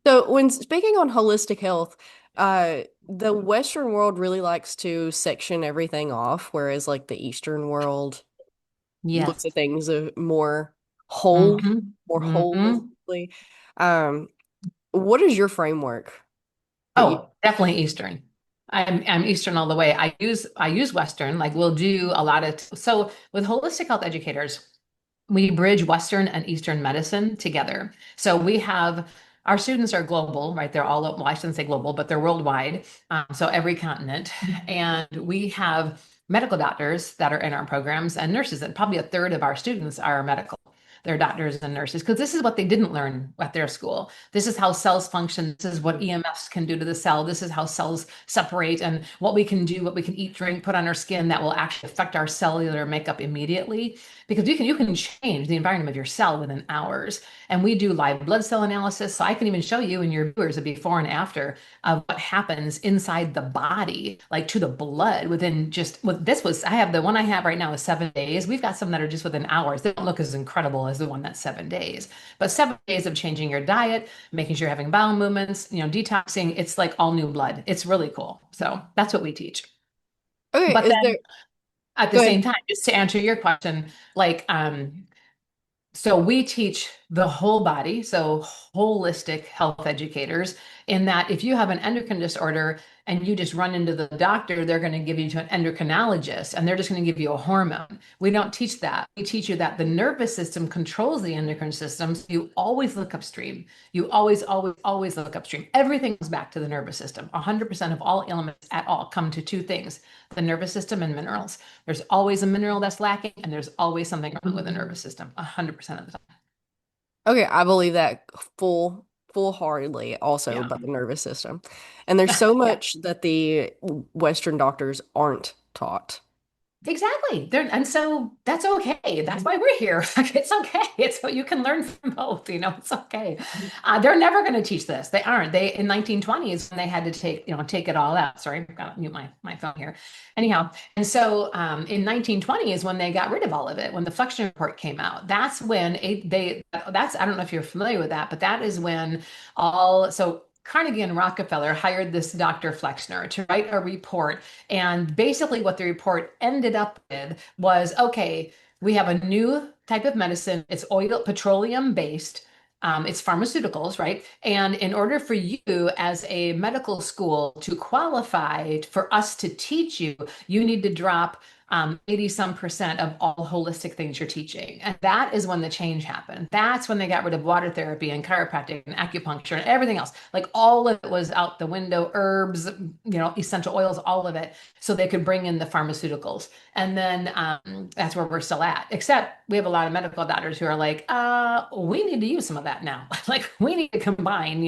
So when speaking on holistic health, the Western world really likes to section everything off, whereas like the Eastern world looks Yes. at things more whole, Hmm. more Hmm. holistically. Um, what is your framework that you? Oh, definitely Eastern. I'm Eastern all the way. I use Western. Like we'll do a lot of so with holistic health educators, we bridge Western and Eastern medicine together. So we have our students are global, right? They're all, well, I shouldn't say global, but they're worldwide. So every continent. And we have medical doctors that are in our programs and nurses, and probably a third of our students are medical. They're doctors and nurses because this is what they didn't learn at their school. This is how cells function. This is what EMFs can do to the cell. This is how cells separate and what we can do, what we can eat, drink, put on our skin that will actually affect our cellular makeup immediately because you can change the environment of your cell within hours. And we do live blood cell analysis, so I can even show you and your viewers a before and after of what happens inside the body, like to the blood within just what this was. I have the one I have right now is 7 days. We've got some that are just within hours. They don't look as incredible as the one that's 7 days, but 7 days of changing your diet, making sure you're having bowel movements, detoxing. It's like all new blood. It's really cool. So that's what we teach. Okay, But is there? then at the Go ahead. same time, just to answer your question, like so we teach the whole body, so holistic health educators, in that if you have an endocrine disorder and you just run into the doctor, they're going to give you to an endocrinologist and they're just going to give you a hormone. We don't teach that. We teach you that the nervous system controls the endocrine system. So you always look upstream. You always, always, always look upstream. Everything goes back to the nervous system. 100% of all ailments at all come to two things, the nervous system and minerals. There's always a mineral that's lacking, and there's always something wrong with the nervous system, 100% of the time. Okay, I believe that full-heartedly also Yeah. about the nervous system. And there's so Yeah. much that the Western doctors aren't taught. Exactly. And so that's okay. That's why we're here. Like, it's okay. It's so you can learn from both, it's okay. They're never going to teach this. They aren't. They in 1920s when they had to take it all out. Sorry, I've got to mute my phone here. Anyhow, and so in 1920 is when they got rid of all of it, when the Flexner Report came out. That's when that's I don't know if you're familiar with that, but that is when all so Carnegie and Rockefeller hired this Dr. Flexner to write a report, and basically, what the report ended up with was okay, we have a new type of medicine. It's petroleum based. It's pharmaceuticals, right? And in order for you as a medical school to qualify for us to teach you, you need to drop 80 some percent of all holistic things you're teaching. And that is when the change happened. That's when they got rid of water therapy and chiropractic and acupuncture and everything else. Like all of it was out the window, herbs, essential oils, all of it, so they could bring in the pharmaceuticals. And then that's where we're still at. Except we have a lot of medical doctors who are like, we need to use some of that now. Like we need to combine,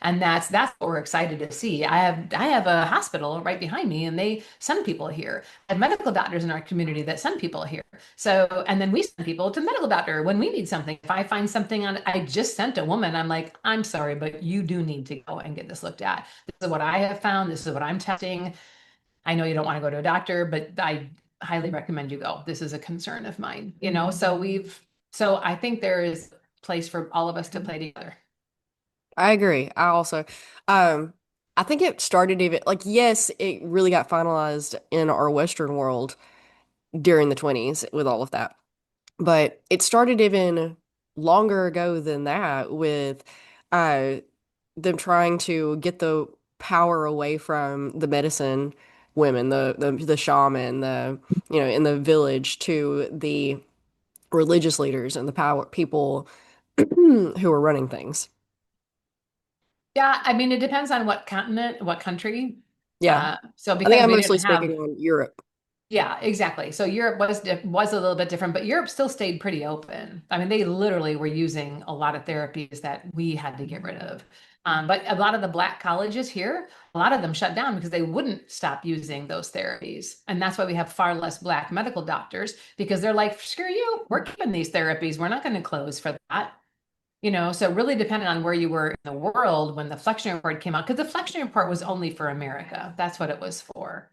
and that's what we're excited to see. I have a hospital right behind me, and they send people here. I have medical doctors in our community that send people here. So, and then we send people to medical doctor when we need something. If I find something I just sent a woman, I'm like, I'm sorry, but you do need to go and get this looked at. This is what I have found. This is what I'm testing. I know you don't want to go to a doctor, but I highly recommend you go. This is a concern of mine. So I think there is place for all of us to play together. I agree. Um, I think it started even like, yes, it really got finalized in our Western world during the 20s with all of that. But it started even longer ago than that with uh them trying to get the power away from the medicine women, the shaman, in the village to the religious leaders and the power people who were running things. Yeah, I mean, it depends on what continent, what country. Yeah. So I think because I'm we mostly didn't speaking have, on Europe. yeah, exactly. So Europe was a little bit different, but Europe still stayed pretty open. I mean, they literally were using a lot of therapies that we had to get rid of. But a lot of the black colleges here, a lot of them shut down because they wouldn't stop using those therapies. And that's why we have far less black medical doctors because they're like, screw you, we're keeping these therapies. We're not going to close for that. So really depended on where you were in the world when the Flexner Report came out, because the Flexner Report was only for America. That's what it was for.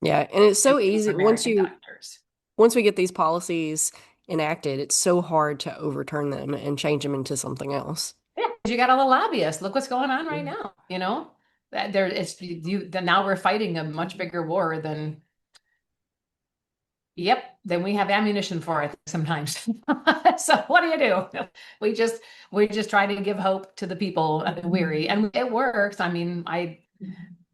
Yeah, and it's It so was for easy American doctors. once we get these policies, enacted, it's so hard to overturn them and change them into something else. Yeah, 'cause you got all the lobbyists. Look what's going on right Mhm. now, you know? That there it's you then now we're fighting a much bigger war than yep, then we have ammunition for it sometimes. So what do you do? We just we just try to give hope to the people weary and it works. I mean, I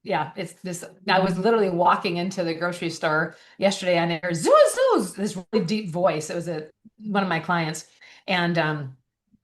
yeah, it's this. I was literally walking into the grocery store yesterday and there's ZuZu's this really deep voice. It was one of my clients, and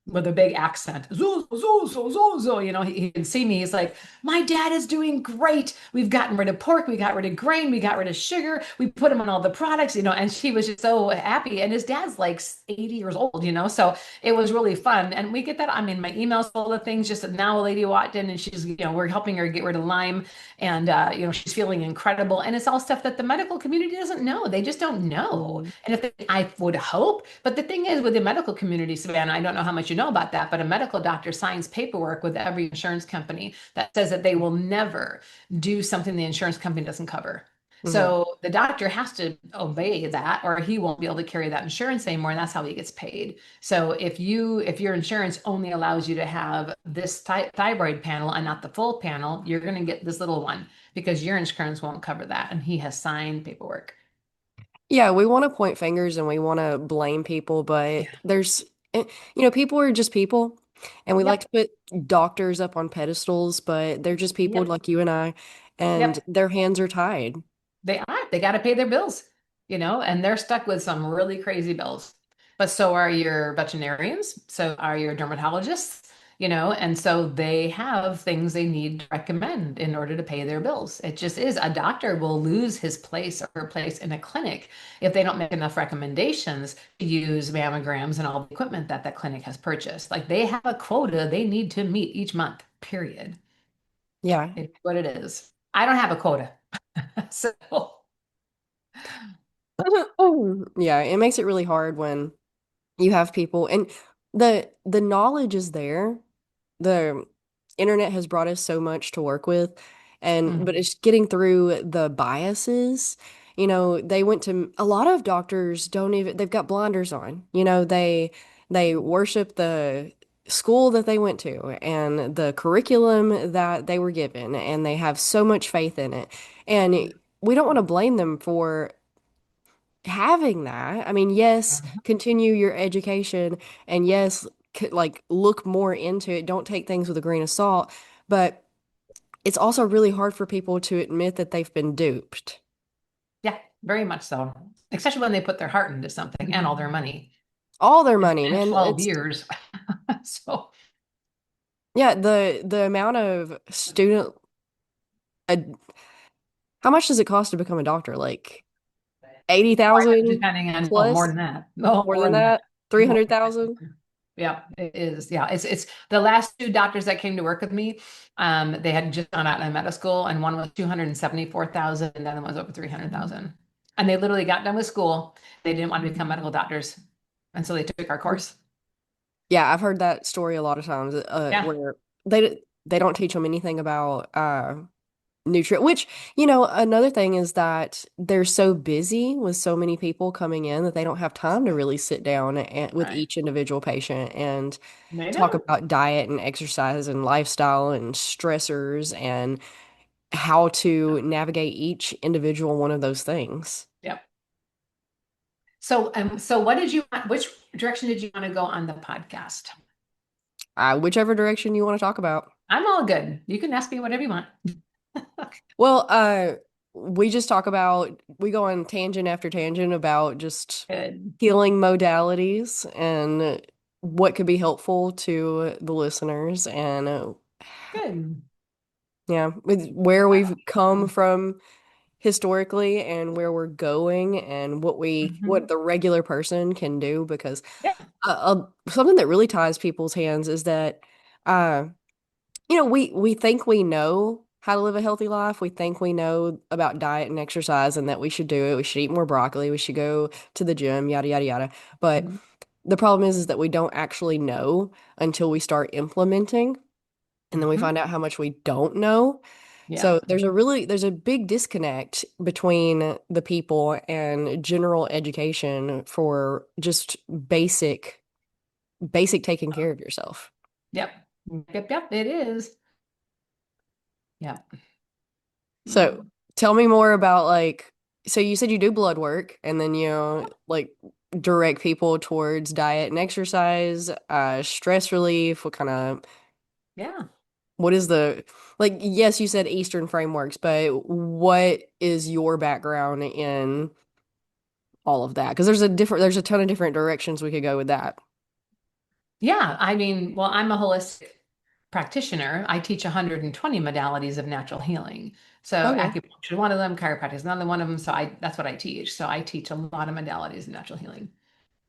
with a big accent. Zoo, zoo, zoo, zoo, zoo. You know, he can see me. He's like, my dad is doing great. We've gotten rid of pork. We got rid of grain. We got rid of sugar. We put him on all the products, you know, and she was just so happy. And his dad's like 80 years old, you know, so it was really fun. And we get that. I mean, my email's full of things. Just now a lady walked in and she's, you know, we're helping her get rid of Lyme and, you know, she's feeling incredible. And it's all stuff that the medical community doesn't know. They just don't know. Mhm. And if they, I would hope, but the thing is with the medical community, Savannah, I don't know how much you know about that, but a medical doctor signs paperwork with every insurance company that says that they will never do something the insurance company doesn't cover. Mhm. So the doctor has to obey that, or he won't be able to carry that insurance anymore, and that's how he gets paid. So if your insurance only allows you to have this thyroid panel and not the full panel, you're going to get this little one because your insurance won't cover that, and he has signed paperwork. Yeah, we want to point fingers and we want to blame people, but Yeah. eh, people are just people, and we like Yep. to put doctors up on pedestals, but they're just people Yep. like you and I, and Yep. their hands are tied. They are. They got to pay their bills, you know, and they're stuck with some really crazy bills. But so are your veterinarians, so are your dermatologists, you know, and so they have things they need to recommend in order to pay their bills. It just is. A doctor will lose his place or her place in a clinic if they don't make enough recommendations to use mammograms and all the equipment that that clinic has purchased. Like they have a quota they need to meet each month, period. Yeah. It's what it is. I don't have a quota. So Oh, yeah, it makes it really hard when you have people and the knowledge is there. The internet has brought us so much to work with, and but mhm. it's getting through the biases. They went to a lot of doctors don't even they've got blinders on. They worship the school that they went to and the curriculum that they were given, and they have so much faith in it. And we don't want to blame them for having that. I mean, yes, continue your education, and yes, like look more into it. Don't take things with a grain of salt, but it's also really hard for people to admit that they've been duped. Yeah, very much so. Especially when they put their heart into something and all their money All their money, in man. 12 It's years. So yeah, the amount of student uh, how much does it cost to become a doctor? Like quite 80,000 depending on, oh, more plus? than that. No, More more than than that. that? More 300,000? than that. Yeah, it is. Yeah, it's the last two doctors that came to work with me. They had just gone out of medical school, and one was 274,000, and the other one was over 300,000. And they literally got done with school. They didn't want to become medical doctors, and so they took our course. Yeah, I've heard that story a lot of times, Yeah. where they don't teach them anything about nutrient. Which, another thing is that they're so busy with so many people coming in that they don't have time to really sit down with Right. each individual patient and They talk don't. about diet and exercise and lifestyle and stressors and how to navigate each individual one of those things. Yep. So what did you want? Which direction did you want to go on the podcast? Whichever direction you want to talk about. I'm all good. You can ask me whatever you want. Well, we just talk about, we go on tangent after tangent about just Good. healing modalities and what could be helpful to the listeners, and Good. yeah, with where I we've come love from historically and where we're going and what the regular person can do, because Yeah. something that really ties people's hands is that uh we think we know how to live a healthy life. We think we know about diet and exercise and that we should do it. We should eat more broccoli. We should go to the gym, yada, yada, yada. But Mhm. the problem is that we don't actually know until we start implementing. And then we Mhm. find out how much we don't know. Yeah. So there's a big disconnect between the people and general education for just basic taking care of yourself. Yep. Yep. It is. Yep. So tell me more about like, so you said you do blood work and then you like direct people towards diet and exercise, stress relief, Yeah. what is the, like, yes, you said Eastern frameworks, but what is your background in all of that? Because there's a ton of different directions we could go with that. Yeah. I mean, well, I'm a holistic practitioner. I teach 120 modalities of natural healing. So Okay. acupuncture is one of them, chiropractic is another one of them. So that's what I teach. So I teach a lot of modalities of natural healing.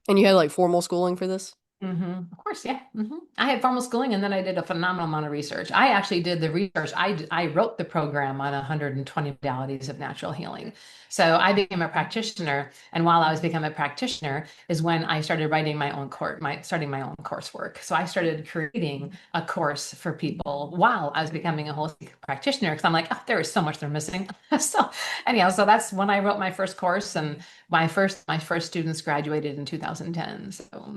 And you had like formal schooling for this? Of course, yeah. I had formal schooling and then I did a phenomenal amount of research. I actually did the research. I wrote the program on 120 modalities of natural healing. So I became a practitioner. And while I was becoming a practitioner is when I started writing my own starting my own coursework. So I started creating a course for people while I was becoming a holistic practitioner because I'm like, oh, there is so much they're missing. So anyhow, so that's when I wrote my first course and my first students graduated in 2010. So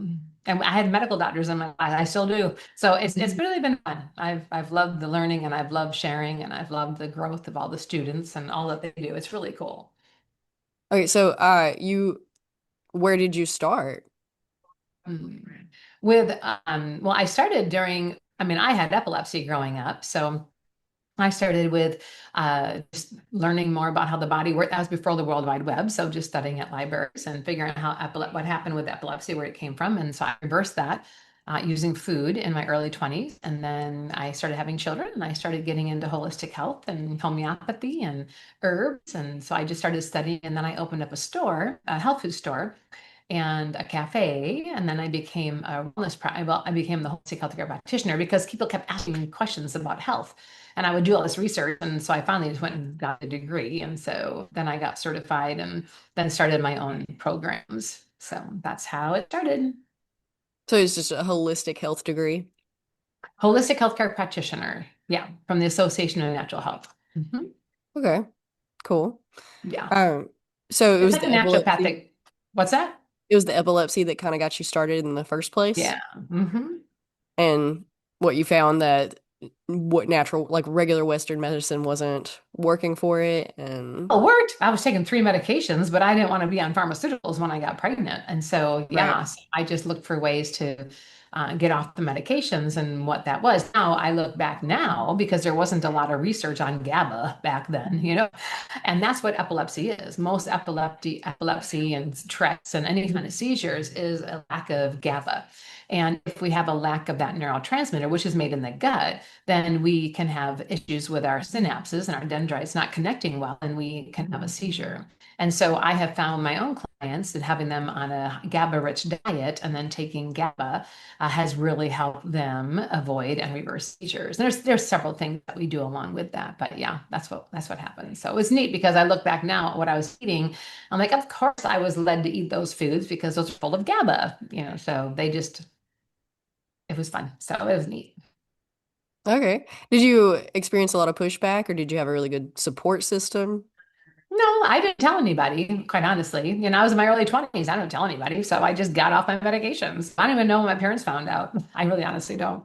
and I had medical doctors in my class. I still do. So it's really been fun. I've loved the learning and I've loved sharing and I've loved the growth of all the students and all that they do. It's really cool. Okay, so where did you start? Mm. With well, I started during, I mean, I had epilepsy growing up, so I started with just learning more about how the body worked. That was before the World Wide Web, so just studying at libraries and figuring out what happened with epilepsy, where it came from, and so I reversed that using food in my early 20s, and then I started having children, and I started getting into holistic health and homeopathy and herbs, and so I just started studying, and then I opened up a store, a health food store, and a cafe. And then I became a well, I became the holistic healthcare practitioner because people kept asking me questions about health. And I would do all this research. And so I finally just went and got a degree. And so then I got certified and then started my own programs. So that's how it started. So it's just a holistic health degree. Holistic healthcare practitioner. Yeah, from the Association of Natural Health. Okay, cool. Yeah. Um, so It's like a naturopathic. What's that? it was the epilepsy that kind of got you started in the first place. Yeah. hmm And what you found that what natural, like regular Western medicine wasn't working for it. And It worked. I was taking 3 medications, but I didn't want to be on pharmaceuticals when I got pregnant. And so, right. yeah, so I just looked for ways to get off the medications and what that was. Now I look back now because there wasn't a lot of research on GABA back then, and that's what epilepsy is. Most epilepsy and Tourette's and any kind of seizures is a lack of GABA. And if we have a lack of that neurotransmitter, which is made in the gut, then we can have issues with our synapses and our dendrites not connecting well, and we can have a seizure. And so I have found my own clients that having them on a GABA-rich diet and then taking GABA has really helped them avoid and reverse seizures. There's several things that we do along with that, but yeah, that's what happened. So it was neat because I look back now at what I was eating. I'm like, of course I was led to eat those foods because those are full of GABA, so it was fun. So it was neat. Okay. Did you experience a lot of pushback or did you have a really good support system? No, I didn't tell anybody, quite honestly. I was in my early 20s. I don't tell anybody. So I just got off my medications. I don't even know when my parents found out. I really honestly don't.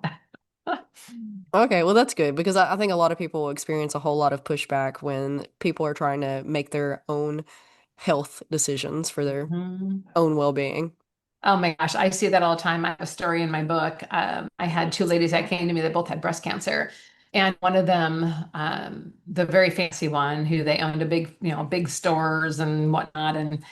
Okay, well that's good because I think a lot of people experience a whole lot of pushback when people are trying to make their own health decisions for their Mhm. own well-being. Oh my gosh, I see that all the time. I have a story in my book. I had two ladies that came to me that both had breast cancer. And one of them, the very fancy one, who they owned a big stores and whatnot. And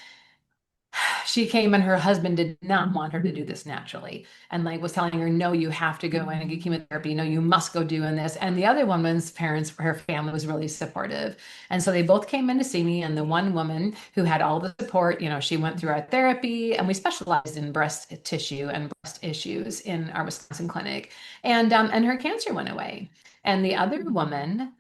she came and her husband did not want her to do this naturally and like was telling her, no, you have to go in and get chemotherapy. No, you must go doing this. And the other woman's parents, her family was really supportive. And so they both came in to see me. And the one woman who had all the support, she went through our therapy and we specialized in breast tissue and breast issues in our Wisconsin clinic. And her cancer went away. And the other woman,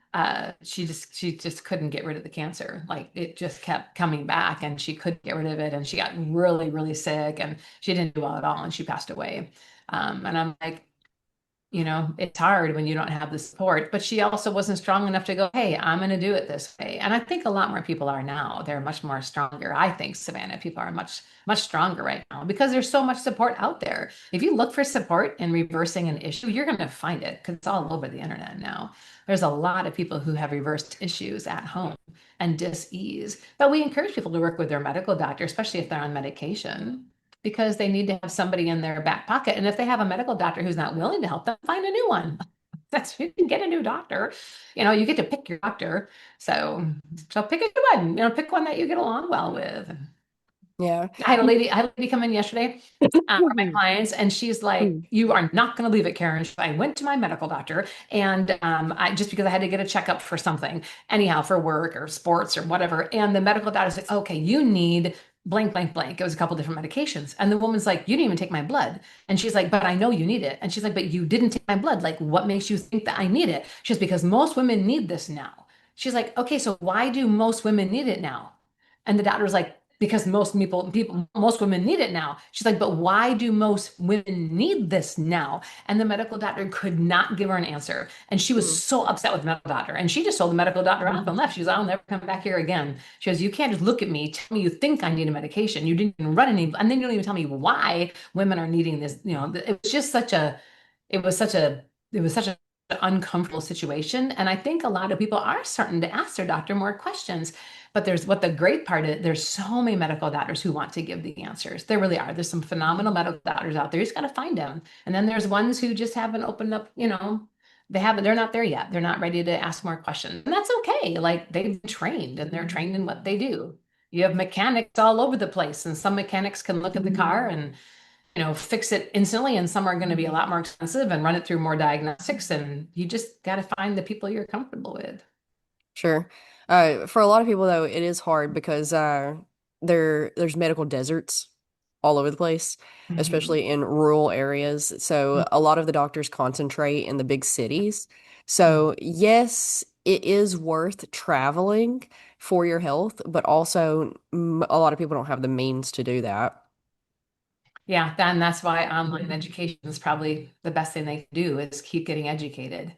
she just couldn't get rid of the cancer. Like it just kept coming back and she couldn't get rid of it. And she got really, really sick and she didn't do well at all and she passed away. And I'm like, It's hard when you don't have the support, but she also wasn't strong enough to go, hey, I'm going to do it this way. And I think a lot more people are now. They're much more stronger. I think, Savannah, people are much, much stronger right now because there's so much support out there. If you look for support in reversing an issue, you're going to find it because it's all over the internet now. There's a lot of people who have reversed issues at home and dis-ease. But we encourage people to work with their medical doctor, especially if they're on medication, because they need to have somebody in their back pocket. And if they have a medical doctor who's not willing to help them, find a new one. You can get a new doctor. You get to pick your doctor. So pick a good one. Pick one that you get along well with. Yeah. I had a lady come in yesterday, for my clients, and she's like, "You are not going to believe it, Karen. I went to my medical doctor, and I just because I had to get a checkup for something, anyhow, for work or sports or whatever. And the medical doctor said, okay, you need blank, blank, blank. It was a couple different medications, and the woman's like, you didn't even take my blood, and she's like, but I know you need it, and she's like, but you didn't take my blood. Like, what makes you think that I need it? She's because most women need this now. She's like, okay, so why do most women need it now? And the doctor was like, because most women need it now. She's like, but why do most women need this now? And the medical doctor could not give her an answer. And she was Mm. so upset with the medical doctor. And she just told the medical doctor off and left. She was, I'll never come back here again. She goes, you can't just look at me, tell me you think I need a medication. You didn't even run any, and then you don't even tell me why women are needing this. It was just it was such a, it was such an uncomfortable situation. And I think a lot of people are starting to ask their doctor more questions. But there's what the great part is, there's so many medical doctors who want to give the answers. There really are. There's some phenomenal medical doctors out there. You just got to find them. And then there's ones who just haven't opened up, they're not there yet. They're not ready to ask more questions. And that's okay. Like they've been trained and they're trained in what they do. You have mechanics all over the place, and some mechanics can look at the car and fix it instantly, and some are going to be a lot more expensive and run it through more diagnostics. And you just got to find the people you're comfortable with. Sure. For a lot of people though, it is hard because there's medical deserts all over the place, Mhm. especially in rural areas. So a lot of the doctors concentrate in the big cities. So yes, it is worth traveling for your health, but also a lot of people don't have the means to do that. Yeah, and that's why online education is probably the best thing they can do is keep getting educated.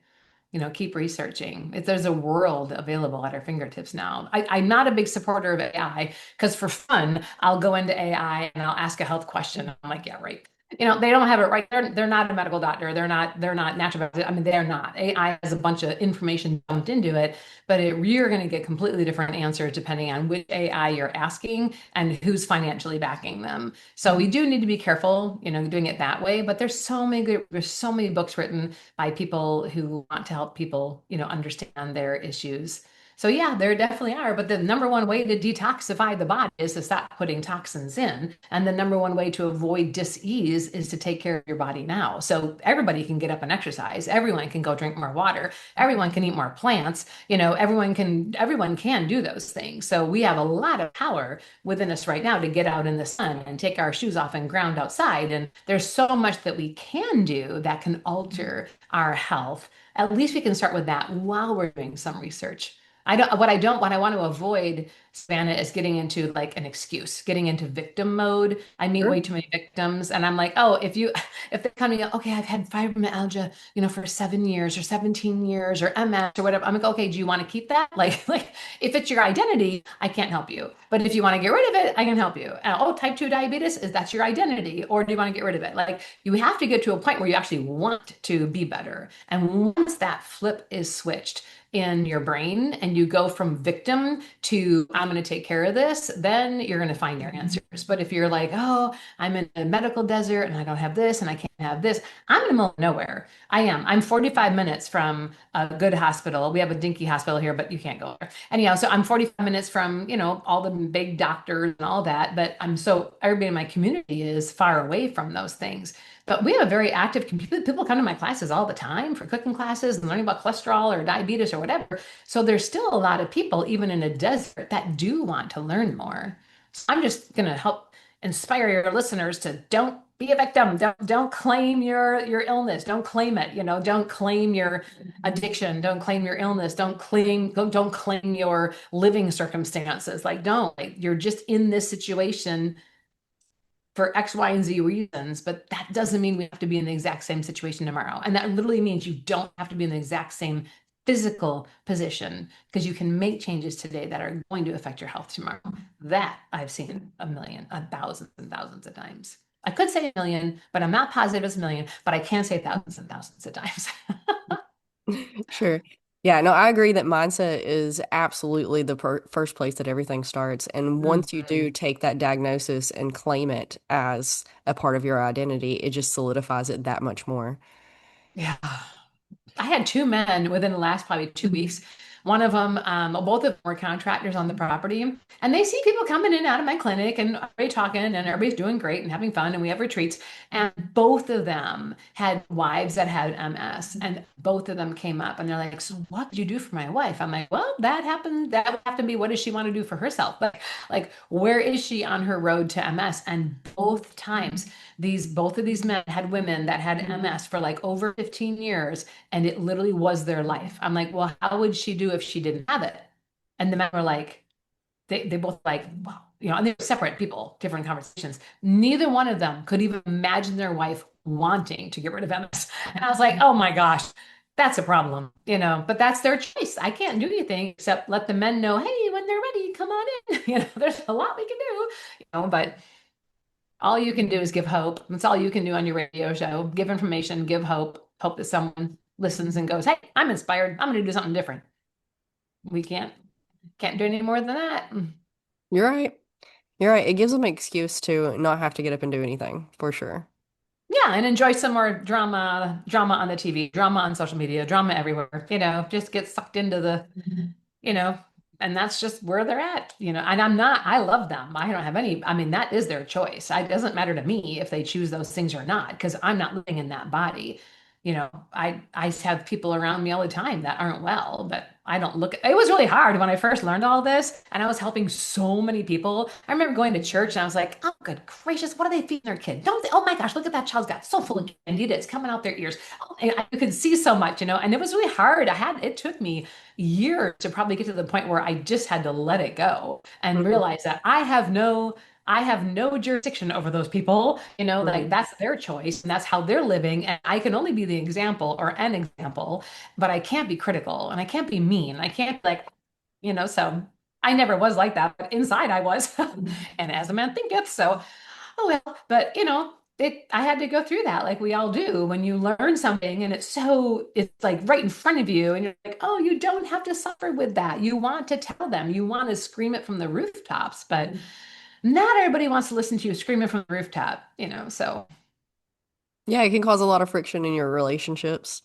Keep researching. There's a world available at our fingertips now. I'm not a big supporter of AI because for fun, I'll go into AI and I'll ask a health question. I'm like, yeah, right. They don't have it right. They're not a medical doctor. They're not natural. I mean, they're not. AI has a bunch of information dumped into it, but you're going to get completely different answers depending on which AI you're asking and who's financially backing them. So we do need to be careful, doing it that way. But there's so many books written by people who want to help people, understand their issues. So yeah, there definitely are. But the number one way to detoxify the body is to stop putting toxins in. And the number one way to avoid dis-ease is to take care of your body now. So everybody can get up and exercise. Everyone can go drink more water. Everyone can eat more plants. Everyone can do those things. So we have a lot of power within us right now to get out in the sun and take our shoes off and ground outside. And there's so much that we can do that can alter our health. At least we can start with that while we're doing some research. What I want to avoid, Savannah, is getting into like an excuse, getting into victim mode. I meet way Sure. too many victims, and I'm like, oh, if they're coming up, okay, I've had fibromyalgia, for 7 years or 17 years or MS or whatever. I'm like, okay, do you want to keep that? Like, if it's your identity, I can't help you. But if you want to get rid of it, I can help you. Oh, type 2 diabetes, is that's your identity? Or do you want to get rid of it? Like, you have to get to a point where you actually want to be better. And once that flip is switched in your brain and you go from victim to I'm going to take care of this, then you're going to find your answers. But if you're like, oh, I'm in a medical desert and I don't have this and I can't have this, I'm in the middle of nowhere. I am. I'm 45 minutes from a good hospital. We have a dinky hospital here, but you can't go there. Anyhow, so I'm 45 minutes from, all the big doctors and all that. But everybody in my community is far away from those things. But we have a very active community. People come to my classes all the time for cooking classes and learning about cholesterol or diabetes or whatever. So there's still a lot of people, even in a desert, that do want to learn more. So I'm just going to help inspire your listeners to don't be a victim. Don't claim your illness. Don't claim it. Don't claim your addiction. Don't claim your illness. Don't claim your living circumstances. Like don't. Like you're just in this situation for X, Y, and Z reasons, but that doesn't mean we have to be in the exact same situation tomorrow. And that literally means you don't have to be in the exact same physical position because you can make changes today that are going to affect your health tomorrow. That I've seen a million, a thousands and thousands of times. I could say a million, but I'm not positive it's a million, but I can say thousands and thousands of times. Sure. Yeah, no, I agree that mindset is absolutely the first place that everything starts. And once you Mhm. do take that diagnosis and claim it as a part of your identity, it just solidifies it that much more. Yeah. I had two men within the last probably 2 weeks. One of them, both of them were contractors on the property, and they see people coming in and out of my clinic, and everybody talking, and everybody's doing great and having fun, and we have retreats. And both of them had wives that had MS, and both of them came up, and they're like, "So what did you do for my wife?" I'm like, "Well, that happened. That would have to be what does she want to do for herself? Like, where is she on her road to MS?" And both times, these both of these men had women that had MS for like over 15 years and it literally was their life. I'm like, well, how would she do if she didn't have it? And the men were like, they both like, wow, and they're separate people, different conversations. Neither one of them could even imagine their wife wanting to get rid of MS. And I was like, oh my gosh, that's a problem, but that's their choice. I can't do anything except let the men know, hey, when they're ready, come on in. There's a lot we can do, but all you can do is give hope. That's all you can do on your radio show. Give information, give hope, hope that someone listens and goes, "Hey, I'm inspired. I'm going to do something different." We can't do any more than that. You're right. You're right. It gives them an excuse to not have to get up and do anything, for sure. Yeah, and enjoy some more drama on the TV, drama on social media, drama everywhere. Just get sucked into you know, and that's just where they're at. And I love them. I don't have any, I mean, that is their choice. It doesn't matter to me if they choose those things or not, because I'm not living in that body. I have people around me all the time that aren't well, but I don't look it was really hard when I first learned all this and I was helping so many people. I remember going to church and I was like, oh, good gracious, what are they feeding their kid? Don't they, oh my gosh, look at that child's got so full of candy. It's coming out their ears. Oh, and I could see so much, and it was really hard. It took me years to probably get to the point where I just had to let it go and Mhm. realize that I have no jurisdiction over those people, like Mhm. that's their choice and that's how they're living. And I can only be the example or an example, but I can't be critical and I can't be mean. I can't so I never was like that, but inside I was. And as a man thinketh, so oh well, but I had to go through that like we all do when you learn something and it's like right in front of you and you're like, oh, you don't have to suffer with that. You want to tell them, you want to scream it from the rooftops, but not everybody wants to listen to you screaming from the rooftop, so Yeah, it can cause a lot of friction in your relationships.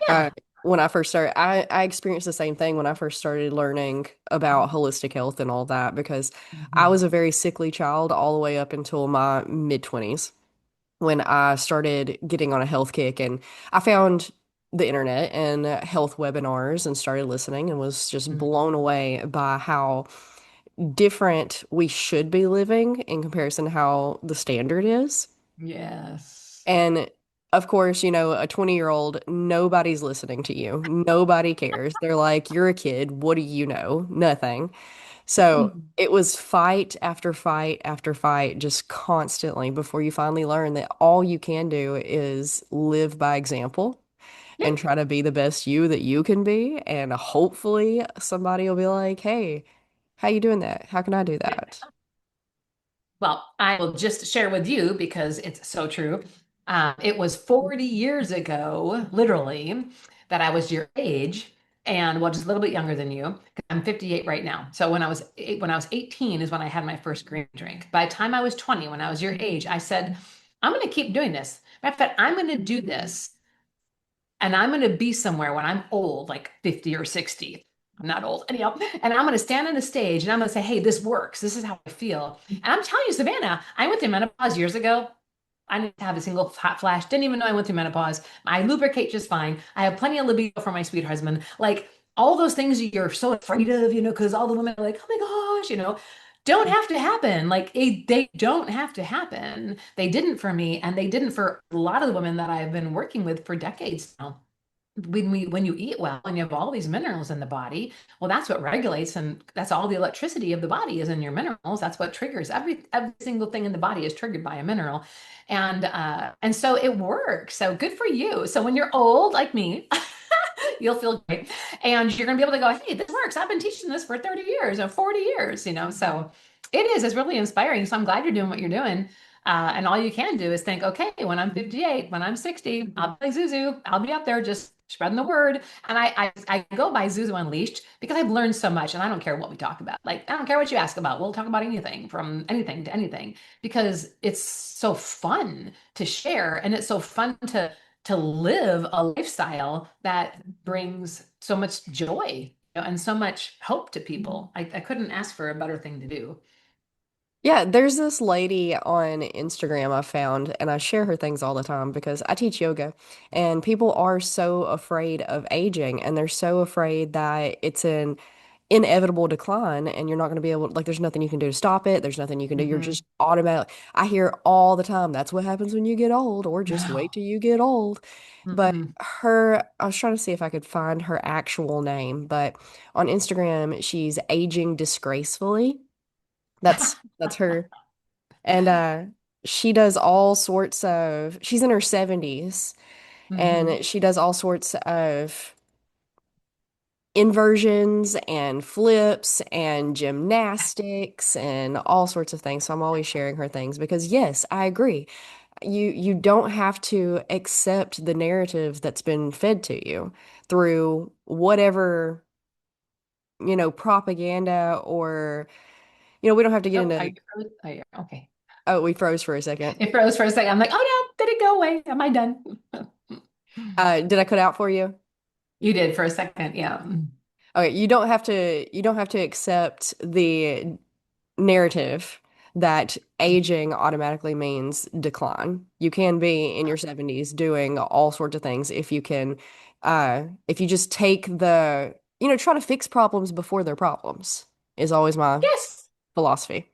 Uh, yeah. when I first started, I experienced the same thing when I first started learning about holistic health and all that because I Mhm. was a very sickly child all the way up until my mid 20s when I started getting on a health kick and I found the internet and health webinars and started listening and was just Mhm. blown away by how different we should be living in comparison to how the standard is. Yes. And of course, a 20-year-old, nobody's listening to you. Nobody cares. They're like, you're a kid. What do you know? Nothing. So Mhm. it was fight after fight after fight, just constantly before you finally learn that all you can do is live by example Yeah. and try to be the best you that you can be. And hopefully somebody will be like, hey, how you doing that? How can I do Yeah. that? Well, I will just share with you because it's so true. It was 40 years ago, literally, that I was your age, and well, just a little bit younger than you. 'Cause I'm 58 right now. So when I was 18 is when I had my first green drink. By the time I was 20, when I was your age, I said, I'm going to keep doing this. Matter of fact, I'm going to do this and I'm going to be somewhere when I'm old, like 50 or 60. I'm not old anyhow. And I'm going to stand on a stage and I'm going to say, hey, this works. This is how I feel. And I'm telling you, Savannah, I went through menopause years ago. I didn't have a single hot flash. Didn't even know I went through menopause. I lubricate just fine. I have plenty of libido for my sweet husband. Like all those things you're so afraid of, because all the women are like, oh my gosh, don't have to happen. Like they don't have to happen. They didn't for me, and they didn't for a lot of the women that I've been working with for decades now. when you eat well and you have all these minerals in the body, well, that's what regulates, and that's all the electricity of the body is in your minerals. That's what triggers every single thing in the body is triggered by a mineral. And so it works. So good for you. So when you're old like me, you'll feel great. And you're gonna be able to go, hey, this works. I've been teaching this for 30 years or 40 years, you know. So it's really inspiring. So I'm glad you're doing what you're doing. And all you can do is think, okay, when I'm 58, when I'm 60, I'll play ZuZu. I'll be up there just spreading the word. And I go by ZuZu Unleashed because I've learned so much, and I don't care what we talk about. Like, I don't care what you ask about. We'll talk about anything, from anything to anything, because it's so fun to share, and it's so fun to live a lifestyle that brings so much joy, you know, and so much hope to people. I couldn't ask for a better thing to do. Yeah, there's this lady on Instagram I found, and I share her things all the time because I teach yoga, and people are so afraid of aging, and they're so afraid that it's an inevitable decline, and you're not going to be able, like, there's nothing you can do to stop it. There's nothing you can do. You're Hmm. just automatic. I hear all the time, that's what happens when you get old, or just wait No. till you get old. But Mm-mm. I was trying to see if I could find her actual name, but on Instagram, she's aging disgracefully. That's her. And she does all sorts of, she's in her 70s, Hmm. and she does all sorts of inversions and flips and gymnastics and all sorts of things. So I'm always sharing her things because yes, I agree. You don't have to accept the narrative that's been fed to you through whatever, propaganda or, we don't have to get Oh, into, okay. oh, we froze for a second. It froze for a second. I'm like, oh no, did it go away? Am I done? Did I cut out for you? You did for a second, yeah. Okay, you don't have to accept the narrative that aging automatically means decline. You can be in your 70s doing all sorts of things if you just take try to fix problems before they're problems is always my Yes. philosophy.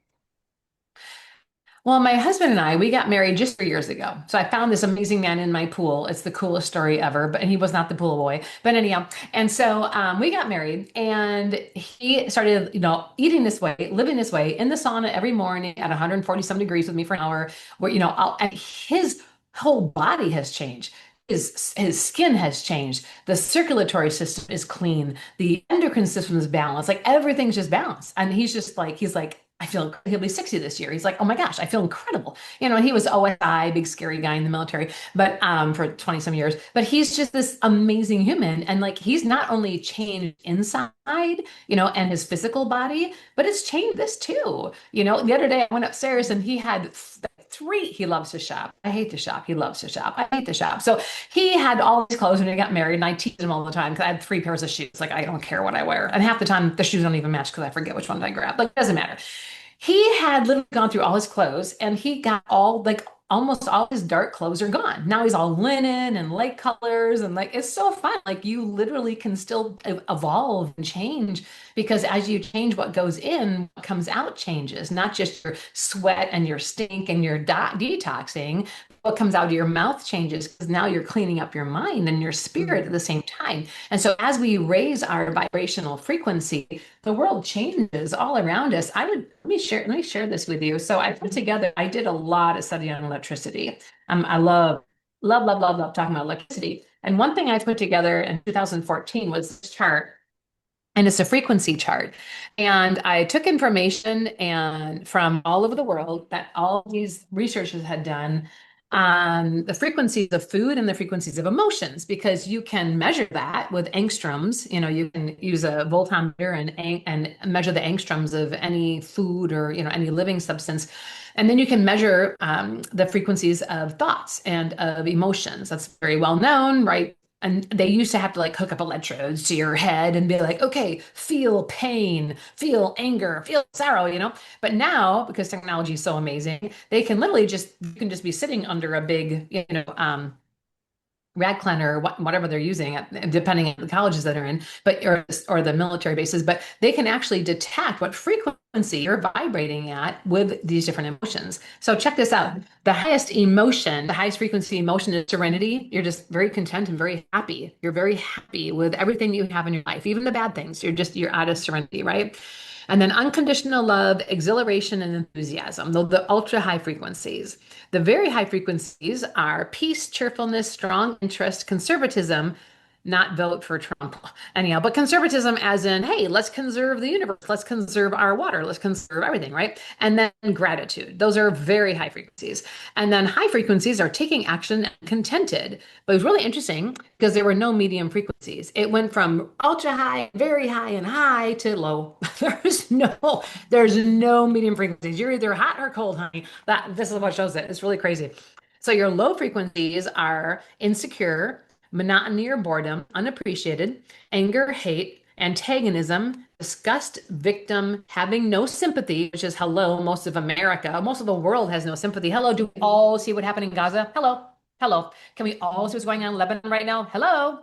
Well, my husband and I, we got married just 3 years ago. So I found this amazing man in my pool. It's the coolest story ever, but he was not the pool boy. But anyhow, and so we got married, and he started, eating this way, living this way in the sauna every morning at 140 some degrees with me for an hour. Where and his whole body has changed. His skin has changed. The circulatory system is clean. The endocrine system is balanced. Like everything's just balanced. And he's like, he'll be 60 this year. He's like, oh my gosh, I feel incredible. He was OSI, big scary guy in the military, but for 20 some years. But he's just this amazing human. And like he's not only changed inside, and his physical body, but it's changed this too. The other day I went upstairs and he had three. He loves to shop. I hate to shop. He loves to shop. I hate to shop. So he had all these clothes when he got married, and I tease him all the time because I had three pairs of shoes. Like I don't care what I wear, and half the time the shoes don't even match because I forget which ones I grab. Like it doesn't matter. He had literally gone through all his clothes, and he got all like almost all his dark clothes are gone. Now he's all linen and light colors, and like it's so fun. Like you literally can still evolve and change, because as you change, what goes in, what comes out changes, not just your sweat and your stink and your detoxing. What comes out of your mouth changes because now you're cleaning up your mind and your spirit at Mhm. the same time. And so as we raise our vibrational frequency, the world changes all around us. Let me share this with you. So I did a lot of study on electricity. I love talking about electricity. And one thing I put together in 2014 was this chart, and it's a frequency chart. And I took information and from all over the world that all these researchers had done on the frequencies of food and the frequencies of emotions, because you can measure that with angstroms. You can use a voltmeter and measure the angstroms of any food or any living substance. And then you can measure the frequencies of thoughts and of emotions. That's very well known, right? And they used to have to like hook up electrodes to your head and be like, okay, feel pain, feel anger, feel sorrow. But now, because technology is so amazing, they can literally you can just be sitting under a big, rad cleaner, or whatever they're using, depending on the colleges that are in, but or the military bases. But they can actually detect what frequency frequency you're vibrating at with these different emotions. So check this out. The highest emotion, the highest frequency emotion is serenity. You're just very content and very happy. You're very happy with everything you have in your life, even the bad things. You're out of serenity, right? And then unconditional love, exhilaration, and enthusiasm, the ultra high frequencies. The very high frequencies are peace, cheerfulness, strong interest, conservatism, not vote for Trump anyhow, but conservatism as in, hey, let's conserve the universe, let's conserve our water, let's conserve everything, right? And then gratitude. Those are very high frequencies. And then high frequencies are taking action and contented. But it was really interesting because there were no medium frequencies. It went from ultra high, very high, and high to low. There's no medium frequencies. You're either hot or cold, honey. This is what shows it. It's really crazy. So your low frequencies are insecure, monotony or boredom, unappreciated, anger, hate, antagonism, disgust, victim, having no sympathy, which is hello, most of America, most of the world has no sympathy. Hello, do we all see what happened in Gaza? Hello. Hello. Can we all see what's going on in Lebanon right now? Hello.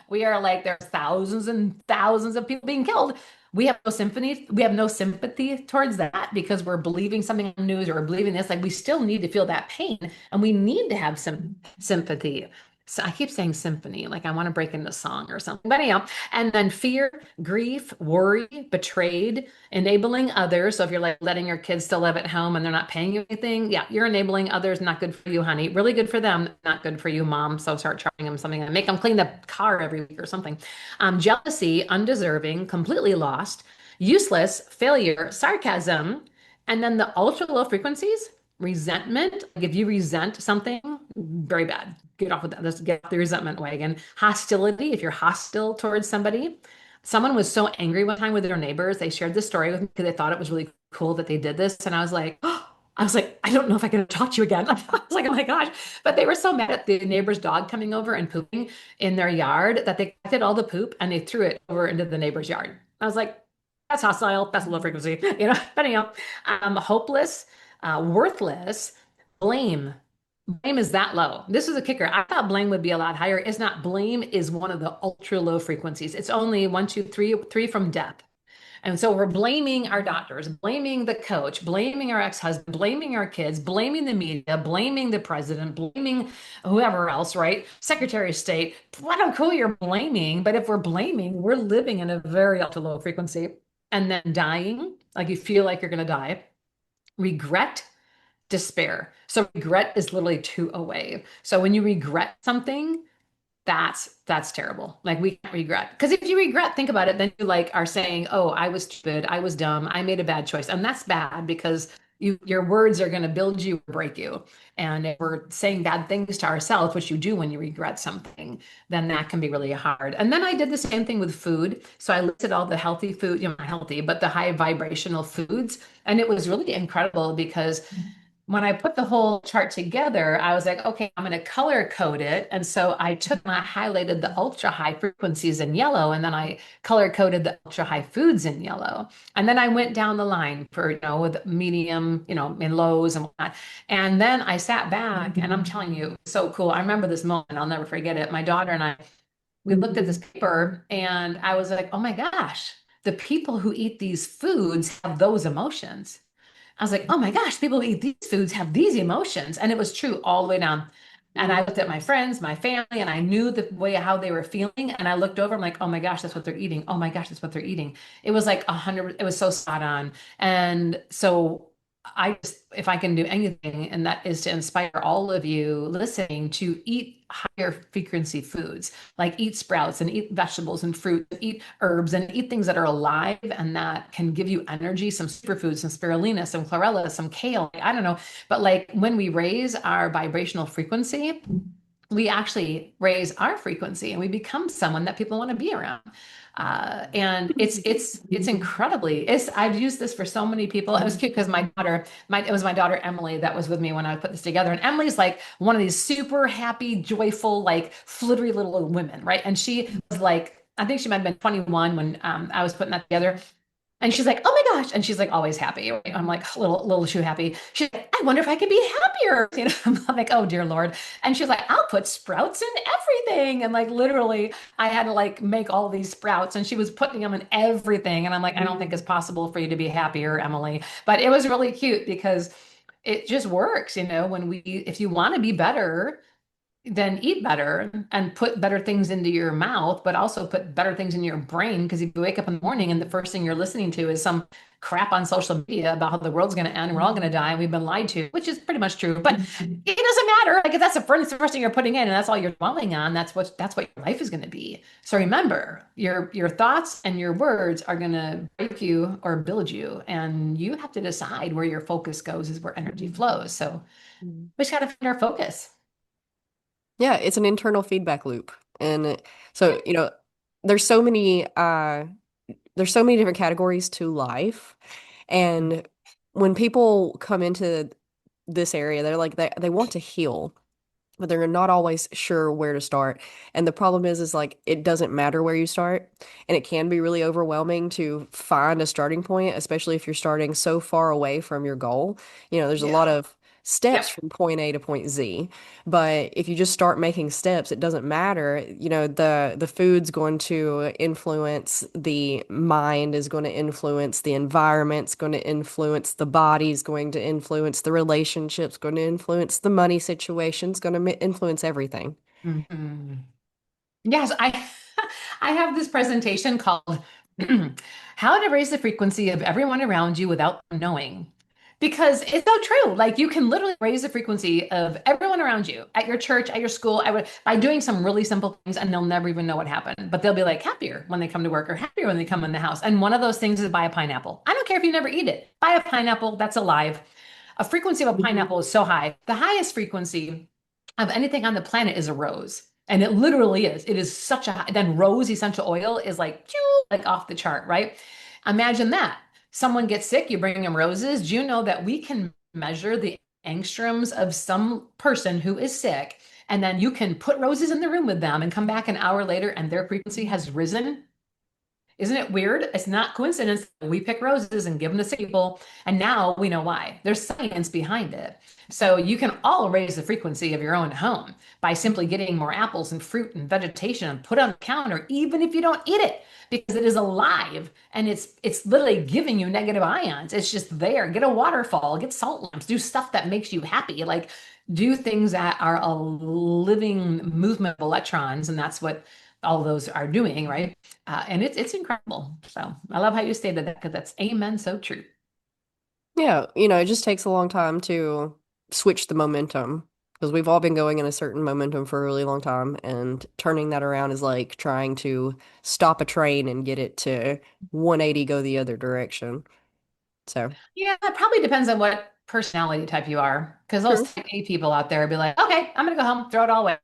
We are like, there's thousands and thousands of people being killed. We have no sympathy. We have no sympathy towards that because we're believing something on the news or we're believing this. Like we still need to feel that pain and we need to have some sympathy. So I keep saying symphony, like I want to break into song or something. But anyhow, and then fear, grief, worry, betrayed, enabling others. So if you're like letting your kids still live at home and they're not paying you anything, yeah, you're enabling others. Not good for you, honey. Really good for them, not good for you, mom. So start charging them something and make them clean the car every week or something. Jealousy, undeserving, completely lost, useless, failure, sarcasm, and then the ultra low frequencies, resentment. Like if you resent something, very bad. Get off with that. Let's get off the resentment wagon. Hostility, if you're hostile towards somebody. Someone was so angry one time with their neighbors. They shared this story with me because they thought it was really cool that they did this. And I was like, oh, I don't know if I can talk to you again. I was like, oh my gosh. But they were so mad at the neighbor's dog coming over and pooping in their yard that they collected all the poop and they threw it over into the neighbor's yard. I was like, that's hostile. That's low frequency. But anyhow, hopeless, worthless, blame. Blame is that low. This is a kicker. I thought blame would be a lot higher. It's not. Blame is one of the ultra low frequencies. It's only one, two, three from death. And so we're blaming our doctors, blaming the coach, blaming our ex-husband, blaming our kids, blaming the media, blaming the president, blaming whoever else, right? Secretary of State. I don't know who you're blaming, but if we're blaming, we're living in a very ultra low frequency. And then dying, like you feel like you're going to die. Regret, despair. So regret is literally two away. So when you regret something, that's terrible. Like we can't regret. Because if you regret, think about it, then you like are saying, "Oh, I was stupid, I was dumb, I made a bad choice." And that's bad because your words are going to build you or break you. And if we're saying bad things to ourselves, which you do when you regret something, then that can be really hard. And then I did the same thing with food. So I listed all the healthy food, not healthy, but the high vibrational foods. And it was really incredible because when I put the whole chart together, I was like, okay, I'm going to color code it. And so I took and I highlighted the ultra high frequencies in yellow, and then I color coded the ultra high foods in yellow. And then I went down the line for, with medium, in lows and whatnot. And then I sat back and I'm telling you, so cool. I remember this moment. I'll never forget it. My daughter and I, we looked at this paper and I was like, oh my gosh, the people who eat these foods have those emotions. I was like, oh my gosh, people who eat these foods have these emotions. And it was true all the way down. And I looked at my friends, my family, and I knew the way how they were feeling. And I looked over, I'm like, oh my gosh, that's what they're eating. Oh my gosh, that's what they're eating. It was like 100, it was so spot on. And so if I can do anything, and that is to inspire all of you listening to eat higher frequency foods, like eat sprouts and eat vegetables and fruit, eat herbs and eat things that are alive and that can give you energy, some superfoods, some spirulina, some chlorella, some kale. I don't know. But like when we raise our vibrational frequency, we actually raise our frequency and we become someone that people want to be around. And it's incredibly, I've used this for so many people. It was cute because it was my daughter Emily that was with me when I put this together. And Emily's like one of these super happy, joyful, like flittery little women, right? And she was like, I think she might have been 21 when I was putting that together. And she's like, oh my gosh. And she's like always happy. Right? I'm like, little shoe happy. She's like, I wonder if I could be happier. I'm like, oh dear Lord. And she's like, I'll put sprouts in everything. And like literally, I had to like make all these sprouts and she was putting them in everything. And I'm like, I don't think it's possible for you to be happier, Emily. But it was really cute because it just works, when if you want to be better, then eat better and put better things into your mouth, but also put better things in your brain. Because if you wake up in the morning and the first thing you're listening to is some crap on social media about how the world's going to end, we're all going to die, and we've been lied to, which is pretty much true. But it doesn't matter. Like if that's the first thing you're putting in, and that's all you're dwelling on, that's what your life is going to be. So remember, your thoughts and your words are going to break you or build you, and you have to decide where your focus goes is where energy flows. So Mhm. we just got to find our focus. Yeah, it's an internal feedback loop. And so, there's so many there's so many different categories to life. And when people come into this area, they're like they want to heal, but they're not always sure where to start. And the problem is like it doesn't matter where you start, and it can be really overwhelming to find a starting point, especially if you're starting so far away from your goal. There's a lot Yeah. of steps Yep. from point A to point Z, but if you just start making steps, it doesn't matter. The food's going to influence the mind, is going to influence the environment's going to influence the body's going to influence the relationships, going to influence the money situation's going to influence everything. Mhm. Yes, I have this presentation called How to Raise the Frequency of Everyone Around You Without Them Knowing. Because it's so true. Like you can literally raise the frequency of everyone around you at your church, at your school, by doing some really simple things, and they'll never even know what happened. But they'll be like happier when they come to work or happier when they come in the house. And one of those things is buy a pineapple. I don't care if you never eat it. Buy a pineapple that's alive. A frequency of a Mhm. pineapple is so high. The highest frequency of anything on the planet is a rose. And it literally is. It is such a high, then rose essential oil is like, like off the chart, right? Imagine that. Someone gets sick, you bring them roses. Do you know that we can measure the angstroms of some person who is sick? And then you can put roses in the room with them and come back an hour later and their frequency has risen. Isn't it weird? It's not coincidence that we pick roses and give them to sick people, and now we know why. There's science behind it. So you can all raise the frequency of your own home by simply getting more apples and fruit and vegetation and put on the counter, even if you don't eat it, because it is alive and it's literally giving you negative ions. It's just there. Get a waterfall, get salt lamps, do stuff that makes you happy. Like do things that are a living movement of electrons, and that's what all those are doing, right? And it's incredible. So I love how you stated that because that's amen, so true. Yeah, it just takes a long time to switch the momentum because we've all been going in a certain momentum for a really long time, and turning that around is like trying to stop a train and get it to 180 go the other direction. So, Yeah, it probably depends on what personality type you are. Because those true. type A people out there be like, okay, I'm gonna go home, throw it all away.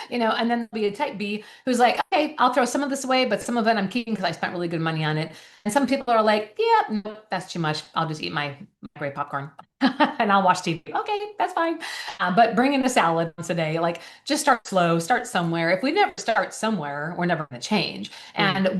And then there'll be a type B who's like, okay, I'll throw some of this away, but some of it I'm keeping because I spent really good money on it. And some people are like, yeah, no, that's too much. I'll just eat my great popcorn and I'll watch TV. Okay, that's fine. But bring in a salad once a day. Like, just start slow, start somewhere. If we never start somewhere, we're never going to change. Mhm.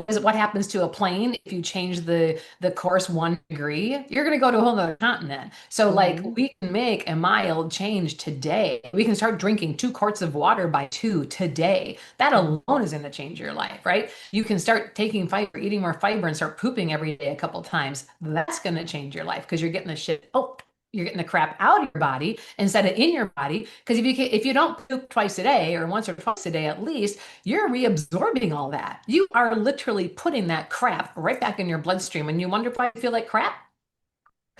And what happens to a plane if you change the course 1 degree? You're going to go to a whole other continent. So, like, Mhm. we can make a mild change today. We can start drinking 2 quarts of water by two today. That Mhm. alone is going to change your life, right? You can start taking fiber, eating more fiber, and start pooping every day a couple times. That's going to change your life because you're getting the shit. Oh, you're getting the crap out of your body instead of in your body. Because if you don't poop twice a day or once or twice a day at least, you're reabsorbing all that. You are literally putting that crap right back in your bloodstream, and you wonder why you feel like crap.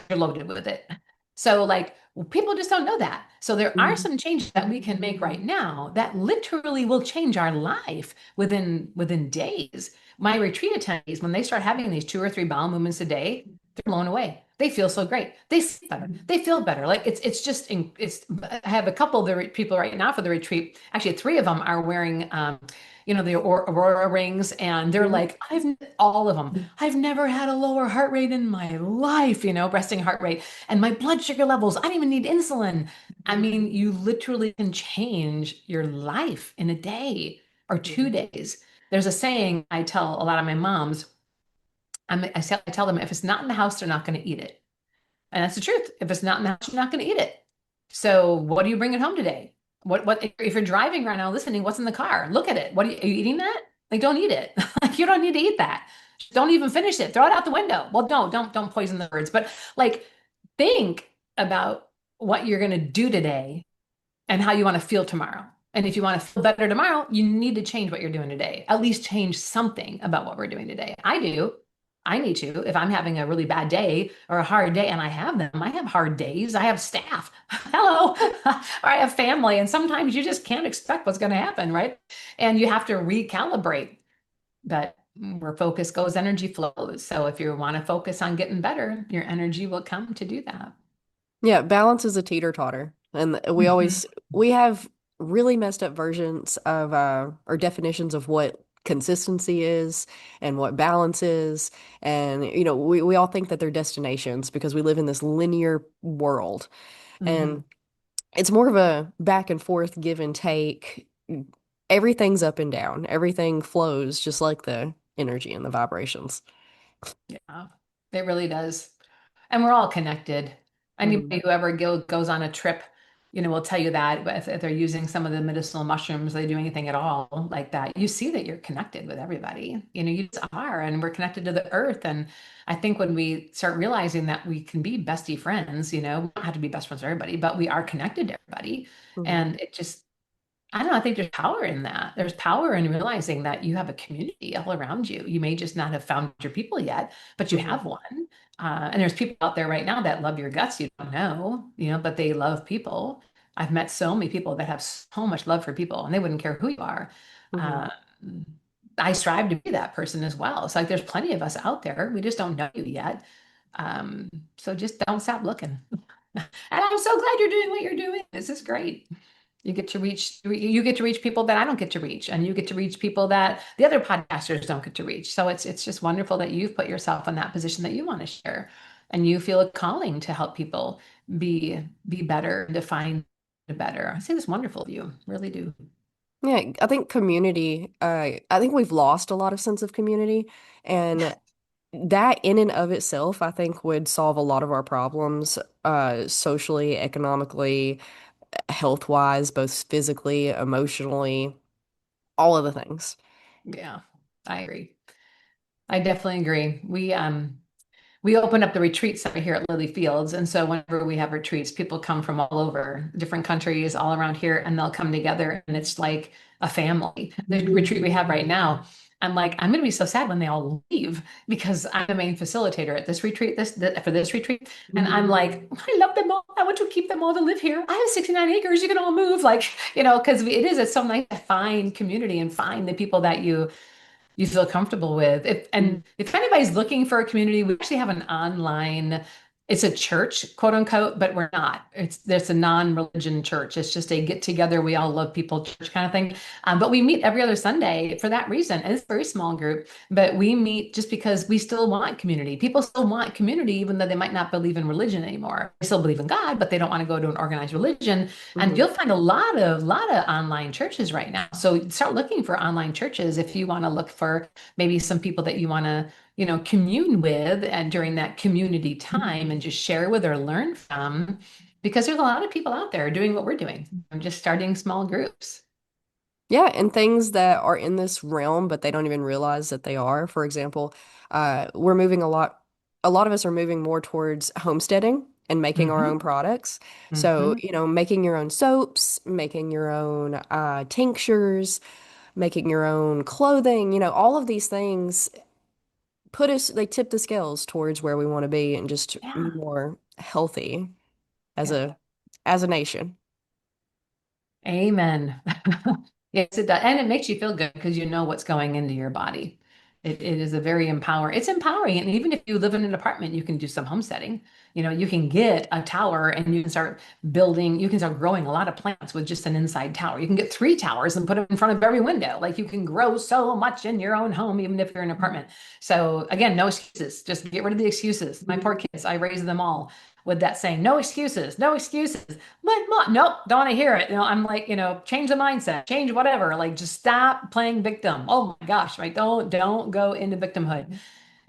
You're loaded with it. So like people just don't know that. So there are Mhm. some changes that we can make right now that literally will change our life within days. My retreat attendees, when they start having these 2 or 3 bowel movements a day, they're blown away. They feel so great. They sleep better. They feel better. Like it's just it's. I have a couple of the people right now for the retreat. Actually, 3 of them are wearing the Aurora rings, and they're Mhm. like, all of them. I've never had a lower heart rate in my life, resting heart rate, and my blood sugar levels. I don't even need insulin. I mean, you literally can change your life in a day or Mhm. 2 days. There's a saying I tell a lot of my moms. I tell them if it's not in the house, they're not going to eat it. And that's the truth. If it's not in the house, you're not going to eat it. So what are you bringing home today? What if you're driving right now, listening, what's in the car? Look at it. Are you eating that? Like, don't eat it. Like, you don't need to eat that. Don't even finish it. Throw it out the window. Well, no, don't poison the birds. But like, think about what you're going to do today and how you want to feel tomorrow. And if you want to feel better tomorrow, you need to change what you're doing today. At least change something about what we're doing today. I do. I need to. If I'm having a really bad day or a hard day, and I have them, I have hard days. I have staff. Hello. Or I have family. And sometimes you just can't expect what's going to happen, right? And you have to recalibrate. But where focus goes, energy flows. So if you want to focus on getting better, your energy will come to do that. Yeah, balance is a teeter-totter. And Mhm. we have really messed up versions of or definitions of what consistency is and what balance is. And we all think that they're destinations because we live in this linear world. And Mhm. it's more of a back and forth give and take. Everything's up and down. Everything flows just like the energy and the vibrations. Yeah, it really does. And we're all connected. Mhm. Anybody who ever goes on a trip, will tell you that. But if they're using some of the medicinal mushrooms, they do anything at all like that, you see that you're connected with everybody. You just are, and we're connected to the earth. And I think when we start realizing that we can be bestie friends, we don't have to be best friends with everybody, but we are connected to everybody. Mhm. And it just I don't know. I think there's power in that. There's power in realizing that you have a community all around you. You may just not have found your people yet, but you Mhm. have one. And there's people out there right now that love your guts. You don't know, but they love people. I've met so many people that have so much love for people, and they wouldn't care who you are. Mhm. Uh, I strive to be that person as well. It's like there's plenty of us out there. We just don't know you yet. So just don't stop looking. And I'm so glad you're doing what you're doing. This is great. You get to reach people that I don't get to reach, and you get to reach people that the other podcasters don't get to reach. So it's just wonderful that you've put yourself in that position that you want to share, and you feel a calling to help people be better, define better. I think it's wonderful of you, really do. Yeah, I think community, I think we've lost a lot of sense of community, and that in and of itself, I think would solve a lot of our problems, socially, economically, health-wise, both physically, emotionally, all of the things. Yeah, I agree. I definitely agree. We open up the retreat center here at Lily Fields. And so whenever we have retreats, people come from all over different countries, all around here, and they'll come together. And it's like a family. The retreat we have right now, I'm like, I'm going to be so sad when they all leave because I'm the main facilitator at this retreat, for this retreat. And I'm like, I love them all. I want to keep them all to live here. I have 69 acres. You can all move. Like, because it's so nice to find community and find the people that you feel comfortable with. Mhm. If anybody's looking for a community, we actually have an online, it's a church, quote unquote, but we're not. There's a non-religion church. It's just a get together, we all love people church kind of thing. But we meet every other Sunday for that reason. And it's a very small group, but we meet just because we still want community. People still want community, even though they might not believe in religion anymore. They still believe in God, but they don't want to go to an organized religion. And Mhm. you'll find a lot of online churches right now. So start looking for online churches if you want to look for maybe some people that you want to, commune with and during that community time and just share with or learn from. Because there's a lot of people out there doing what we're doing. I'm just starting small groups. Yeah, and things that are in this realm, but they don't even realize that they are. For example, we're moving a lot of us are moving more towards homesteading and making our Hmm. own products. So, Hmm. making your own soaps, making your own tinctures, making your own clothing, all of these things they tip the scales towards where we want to be and just Yeah. more healthy as Yeah. a nation. Amen. Yes, it does. And it makes you feel good because you know what's going into your body. It is a very empowering. It's empowering. And even if you live in an apartment, you can do some homesteading. You can get a tower and you can start you can start growing a lot of plants with just an inside tower. You can get 3 towers and put them in front of every window. Like you can grow so much in your own home, even if you're in an apartment. So again, no excuses. Just get rid of the excuses. My poor kids, I raised them all with that saying, no excuses, no excuses. But mom, nope, don't want to hear it. I'm like, change the mindset, change whatever. Like, just stop playing victim. Oh my gosh, right? Don't go into victimhood.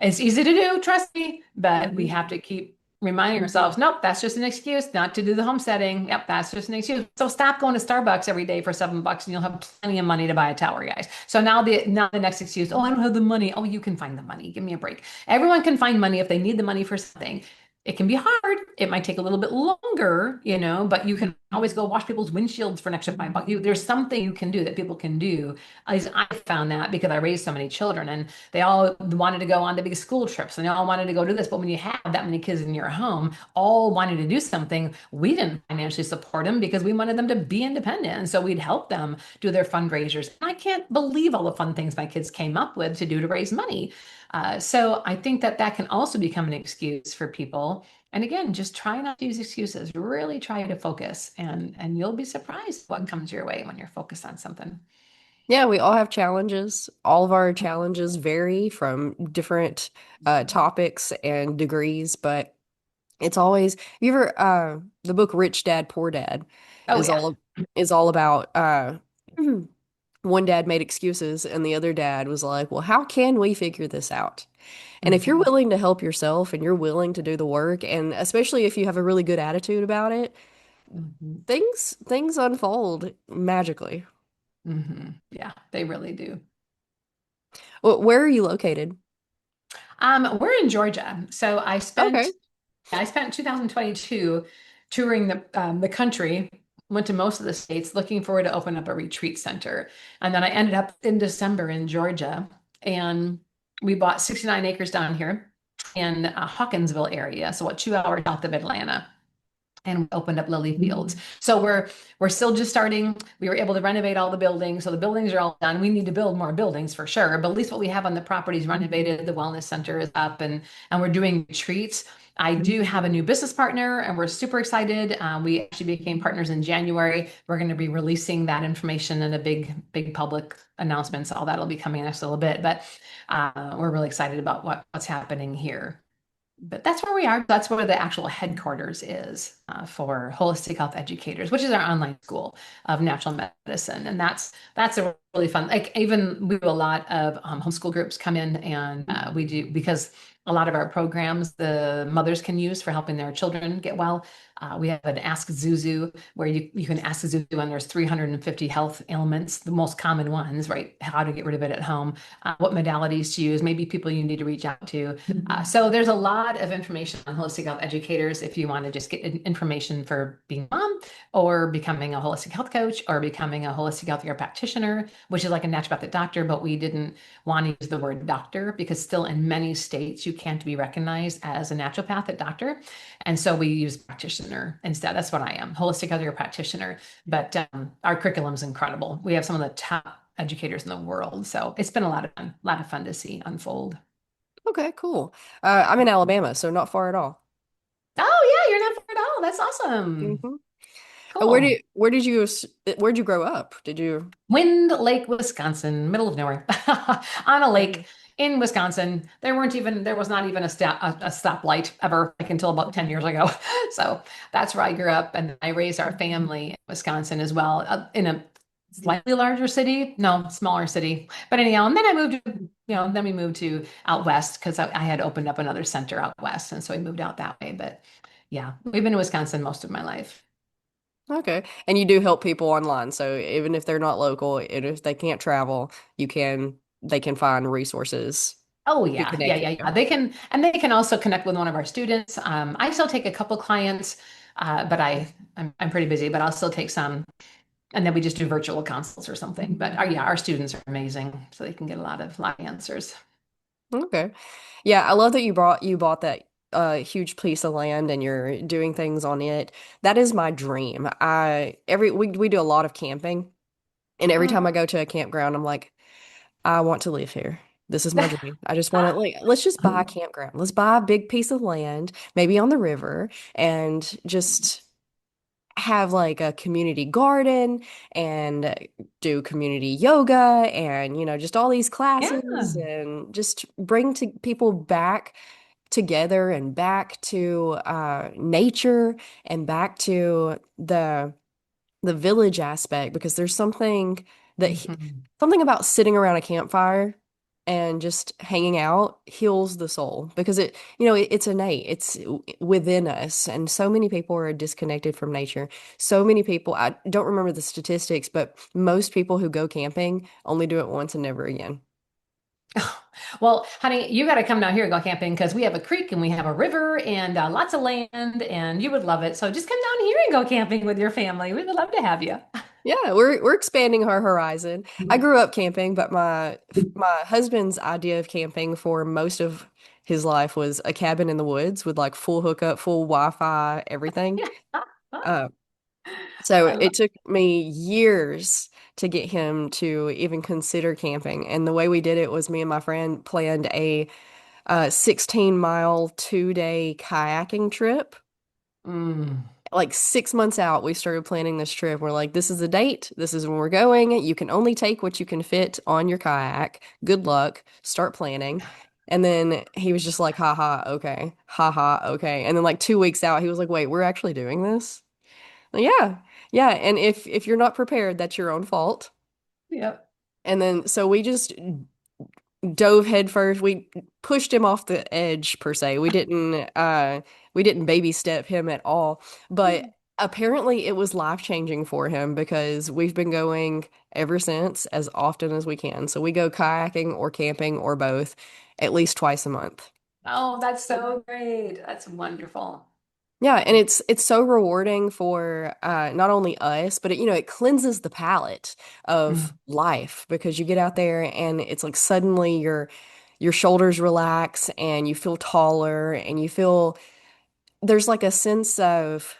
It's easy to do, trust me, but we Mhm. have to keep reminding ourselves, nope, that's just an excuse not to do the homesteading. Yep, that's just an excuse. So stop going to Starbucks every day for $7 and you'll have plenty of money to buy a tower, guys. So now the next excuse, oh, I don't have the money. Oh, you can find the money. Give me a break. Everyone can find money if they need the money for something. It can be hard. It might take a little bit longer, but you can always go wash people's windshields for an extra $5. There's something you can do that people can do. At least I found that because I raised so many children and they all wanted to go on to big school trips and they all wanted to go do this. But when you have that many kids in your home, all wanting to do something, we didn't financially support them because we wanted them to be independent. And so we'd help them do their fundraisers. And I can't believe all the fun things my kids came up with to do to raise money. So I think that that can also become an excuse for people. And again, just try not to use excuses. Really try to focus, and you'll be surprised what comes your way when you're focused on something. Yeah, we all have challenges. All of our challenges vary from different topics and degrees, but it's always, you ever the book Rich Dad Poor Dad Oh is yeah. all about one dad made excuses and the other dad was like, "Well, how can we figure this out?" And if you're Mhm. willing to help yourself and you're willing to do the work, and especially if you have a really good attitude about it, Mhm. things unfold magically. Yeah, they really do. Where are you located? We're in Georgia, so Okay. I spent 2022 touring the country. Went to most of the states, looking forward to open up a retreat center, and then I ended up in December in Georgia, and we bought 69 acres down here in Hawkinsville area, so what 2 hours south of Atlanta. And we opened up Lily Fields. So we're still just starting. We were able to renovate all the buildings. So the buildings are all done. We need to build more buildings for sure. But at least what we have on the property is renovated. The wellness center is up and we're doing retreats. I do have a new business partner and we're super excited. We actually became partners in January. We're going to be releasing that information in a big public announcements. All that'll be coming in next little bit. But we're really excited about what's happening here. But that's where we are. That's where the actual headquarters is for holistic health educators, which is our online school of natural medicine. And that's a really fun. Like even we do a lot of homeschool groups come in, and we do because a lot of our programs the mothers can use for helping their children get well. We have an Ask ZuZu where you can ask ZuZu, and there's 350 health ailments, the most common ones, right? How to get rid of it at home, what modalities to use, maybe people you need to reach out to. So there's a lot of information on holistic health educators if you want to just get information for being a mom or becoming a holistic health coach or becoming a holistic health care practitioner, which is like a naturopathic doctor, but we didn't want to use the word doctor because still in many states you can't be recognized as a naturopathic doctor. And so we use practitioner instead. That's what I am, holistic health care practitioner. But our curriculum is incredible. We have some of the top educators in the world. So it's been a lot of fun to see unfold. Okay, cool. I'm in Alabama, so not far at all. Oh yeah, you're not far at all. That's awesome. Hmm. Cool. Where'd you grow up? Did you? Wind Lake, Wisconsin, middle of nowhere, on a Okay. lake in Wisconsin. There was not even a stoplight ever, like until about 10 years ago. So that's where I grew up, and I raised our family in Wisconsin as well, in a slightly larger city, no, smaller city. But anyhow, and then I moved to, then we moved to out west because I had opened up another center out west, and so we moved out that way. But yeah, we've been in Wisconsin most of my life. Okay. And you do help people online, so even if they're not local, and if they can't travel, they can find resources Oh to yeah, yeah, connect with yeah, yeah. you. They can also connect with one of our students. I still take a couple clients, but I'm pretty busy, but I'll still take some, and then we just do virtual consults or something. But our students are amazing, so they can get a lot of answers. Okay. Yeah, I love that you bought that huge piece of land and you're doing things on it. That is my dream. We do a lot of camping, and every time I Mm. go to a campground, I'm like, I want to live here. This is my dream. I just want to, like, let's just buy a campground. Let's buy a big piece of land, maybe on the river, and just have like a community garden and do community yoga and, just all these Yeah. classes and just bring to people back together and back to nature and back to the village aspect because there's something Mhm. something about sitting around a campfire and just hanging out heals the soul because it's innate. It's within us. And so many people are disconnected from nature. So many people, I don't remember the statistics, but most people who go camping only do it once and never again. Well, honey, you got to come down here and go camping because we have a creek and we have a river and lots of land, and you would love it. So just come down here and go camping with your family. We'd love to have you. Yeah, we're expanding our horizon. I grew up camping, but my husband's idea of camping for most of his life was a cabin in the woods with like full hookup, full Wi-Fi, everything. Yeah. Uh, so I love it took me years to get him to even consider camping. And the way we did it was me and my friend planned a 16-mile 2-day kayaking trip. mm. Like 6 months out, we started planning this trip. We're like, this is the date. This is when we're going. You can only take what you can fit on your kayak. Good luck. Start planning. And then he was just like, haha, okay. Haha, okay. And then like 2 weeks out, he was like, wait, we're actually doing this? Like, yeah. Yeah. And if you're not prepared, that's your own fault. Yep. And then so we just dove headfirst. We pushed him off the edge per se. We didn't baby step him at all. But apparently it was life-changing for him because we've been going ever since as often as we can. So we go kayaking or camping or both at least twice a month. Oh, that's so great. That's wonderful. Yeah, and it's so rewarding for not only us, but it cleanses the palate of Mm. life because you get out there and it's like suddenly your shoulders relax and you feel taller and you feel there's like a sense of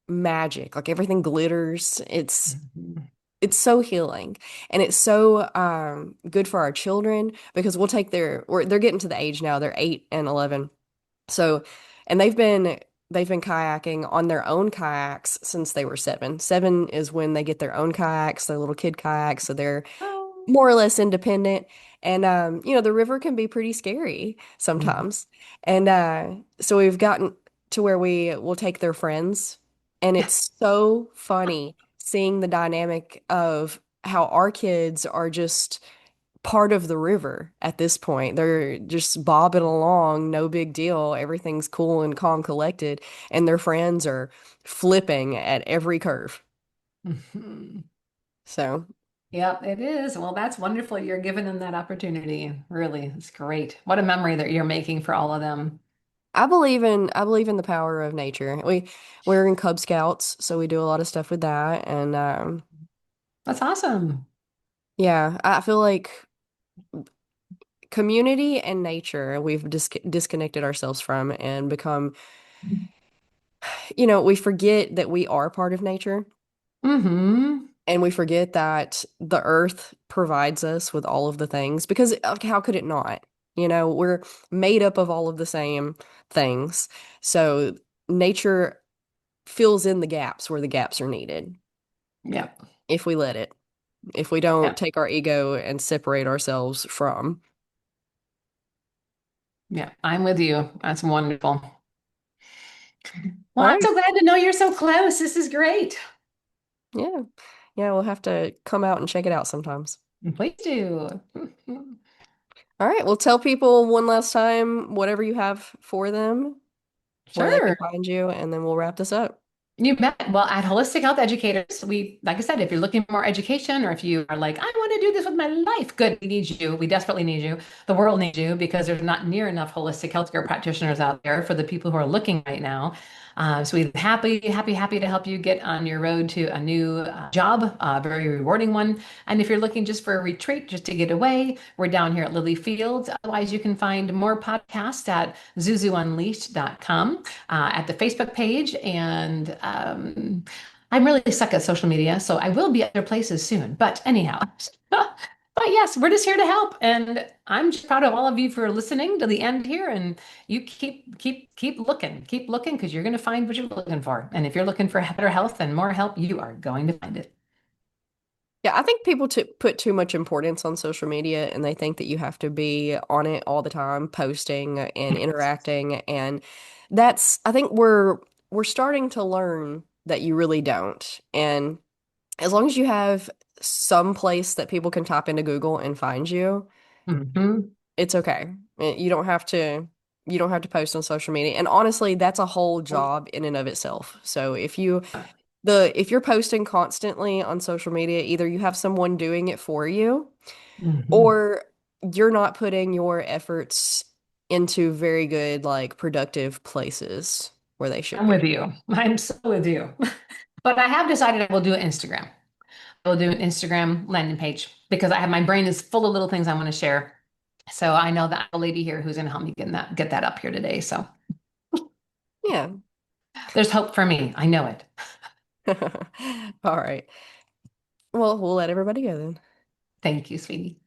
magic, like everything glitters. Mhm. It's so healing and it's so good for our children because we'll take they're getting to the age now, they're 8 and 11. So, and they've been kayaking on their own kayaks since they were 7. 7 is when they get their own kayaks, their little kid kayaks, so they're Oh. more or less independent. And the river can be pretty scary Mhm. sometimes. And so we've gotten to where we will take their friends, and it's so funny seeing the dynamic of how our kids are just part of the river at this point. They're just bobbing along, no big deal. Everything's cool and calm, collected, and their friends are flipping at every curve. Mhm. So Yep, it is. Well, that's wonderful. You're giving them that opportunity. Really, it's great. What a memory that you're making for all of them. I believe in the power of nature. We're in Cub Scouts, so we do a lot of stuff with that. And That's awesome. yeah, I feel like community and nature we've disconnected ourselves from and become, we forget that we are part of nature. Hmm. And we forget that the earth provides us with all of the things because like, how could it not? We're made up of all of the same things. So nature fills in the gaps where the gaps are needed Yep. if we let it, if we don't Yep. take our ego and separate ourselves from. Yep. I'm with you. That's wonderful. Well, All I'm right. so glad to know you're so close. This is great. Yeah. Yeah, we'll have to come out and check it out sometimes. Please do. All right. Well, tell people one last time whatever you have for them, where they can Sure. find you, and then we'll wrap this up. You bet. Well, at Holistic Health Educators, like I said, if you're looking for more education or if you are like, I want to do this with my life, good, we need you. We desperately need you. The world needs you because there's not near enough holistic healthcare practitioners out there for the people who are looking right now. So we're happy to help you get on your road to a new job, a very rewarding one. And if you're looking just for a retreat, just to get away, we're down here at Lily Fields. Otherwise, you can find more podcasts at zuzuunleashed.com at the Facebook page. And I'm really stuck at social media, so I will be other places soon. But anyhow, but yes, we're just here to help. And I'm just proud of all of you for listening to the end here. And you keep looking because you're going to find what you're looking for. And if you're looking for better health and more help, you are going to find it. Yeah, I think people put too much importance on social media and they think that you have to be on it all the time, posting and interacting. And I think we're starting to learn that you really don't. And as long as you have some place that people can type into Google and find you, Hmm. It's okay. You don't have to post on social media. And honestly, that's a whole job in and of itself. So if you're posting constantly on social media, either you have someone doing it for you Hmm. or you're not putting your efforts into very good, like productive places where they should I'm with be. you. I'm so with you. But I have decided I will do an Instagram. I will do an Instagram landing page because I have my brain is full of little things I want to share. So I know that a lady here who's going to help me get that up here today. So Yeah. there's hope for me. I know it. All right. Well, we'll let everybody go then. Thank you, sweetie.